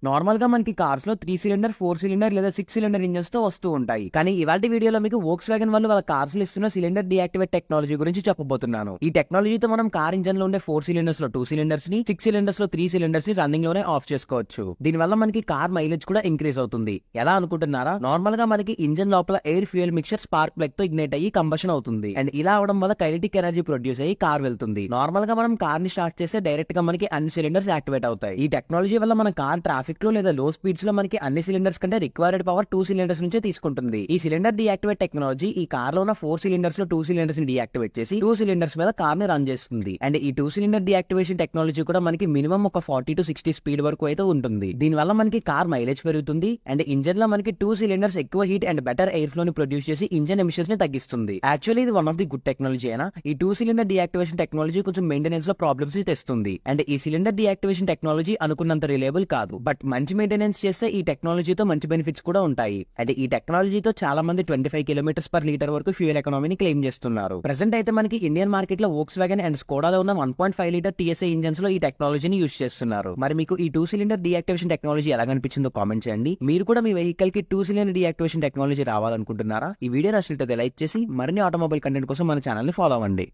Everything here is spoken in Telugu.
నార్మల్ గా మనకి కార్స్ లో 3 సిలిండర్ 4 సిలిండర్ లేదా 6 సిలిండర్ ఇంజన్స్ తో వస్తూ ఉంటాయి. కానీ ఇవాళ వీడియోలో మీకు వోక్స్ వ్యాగన్ వాళ్ళు వాళ్ళ కార్స్ లో ఇస్తున్న సిలిండర్ డియాక్టివేట్ టెక్నాలజీ గురించి చెప్పబోతున్నాను. ఈ టెక్నాలజీతో మనం కార్ ఇంజన్ లో ఉండే 4 సిలిండర్స్ లో 2 సిలిండర్స్ ని 6 సిలిండర్స్ లో 3 సిలిండర్స్ ని రన్నింగ్ లోనే ఆఫ్ చేసుకోవచ్చు. దీని వల్ల మనకి కార్ మైలేజ్ కూడా ఇంక్రీజ్ అవుతుంది. ఎలా అనుకుంటున్నారా? నార్మల్ గా మనకి ఇంజన్ లోపల air fuel mixture spark plug తో ఇగ్నైట్ అయ్యి కంబషన్ అవుతుంది. అండ్ ఇలా అవడం వల్ల కైనెటిక్ ఎనర్జీ ప్రొడ్యూస్ అయ్యి కార్ వెళ్తుంది. నార్మల్ గా మనం కార్ ని స్టార్ట్ చేస్తే డైరెక్ట్ గా మనకి అన్ని సిలిండర్స్ యాక్టివేట్ అవుతాయి. ఈ టెక్నాలజీ వల్ల మన కార్ ట్రాఫిక్ లో లేదా లో స్పీడ్స్ లో మనకి అన్ని సిలిండర్స్ కంటే రిక్వైర్డ్ పవర్ 2 సిలిండర్స్ నుంచే తీసుకుంటుంది. ఈ సిలిండర్ డియాక్టివేట్ టెక్నాలజీ ఈ కార్ లో ఉన్న 4 సిలిండర్స్ లో 2 సిలిండర్స్ ని డియాక్టివేట్ చేసి 2 సిలిండర్స్ మీద కార్ ని రన్ చేస్తుంది. అండ్ ఈ 2 సిలిండర్ డియాక్టివేషన్ టెక్నాలజీ కూడా మనకి మినిమం ఒక 40 to 60 స్పీడ్ వరకు అయితే ఉంటుంది. దీని వల్ల మనకి కార్ మైలేజ్ పెరుగుతుంది. అండ్ ఇంజన్ లో మనకి 2 సిలిండర్స్ ఎక్కువ heat and better air flow ని ప్రొడ్యూస్ చేసి ఇంజన్ ఎమిషన్స్ ని తగ్గిస్తుంది. యాక్చువల్లీ ఇది one of the good technology అయినా ఈ 2 సిలిండర్ డియాక్టివేషన్ టెక్నాలజీ కొంచెం మెయింటెనెన్స్ లో ప్రాబ్లమ్స్ ని తెస్తుంది. అండ్ ఈ సిలిండర్ డియాక్టివేషన్ టెక్నాలజీ అనుకున్నంత రిలయబుల్ కాదు. బట్ మంచి మెయింటెనెన్స్ చేస్తే ఈ టెక్నాలజీతో మంచి బెనిఫిట్స్ కూడా ఉంటాయి. అంటే ఈ టెక్నాలజీతో చాలా మంది 25 కిలోమీటర్స్ పర్ లీటర్ వరకు ఫ్యూయల్ ఎకనామీని క్లెయిమ్ చేస్తున్నారు. ప్రెసెంట్ అయితే మనకి ఇండియన్ మార్కెట్ లో వోక్స్ వ్యాగన్ అండ్ స్కోడాలో ఉన్న 1.5 లీటర్ TSI ఇంజన్స్ లో ఈ టెక్నాలజీని యూస్ చేస్తున్నారు. మరి మీకు ఈ 2 సిలిండర్ డియాక్టివేషన్ టెక్నాలజీ ఎలా కనిపించిందో కామెంట్ చేయండి. మీరు కూడా మీ వెహికల్ కి 2 సిలిండర్ డియాక్టివేషన్ టెక్నాలజీ రావాలనుకుంటున్నారా? ఈ వీడియో నచ్చినట్లయితే లైక్ చేసి మరిన్ని ఆటోమొబైల్ కంటెంట్ కోసం మన ఛానల్ ని ఫాలో అవ్వండి.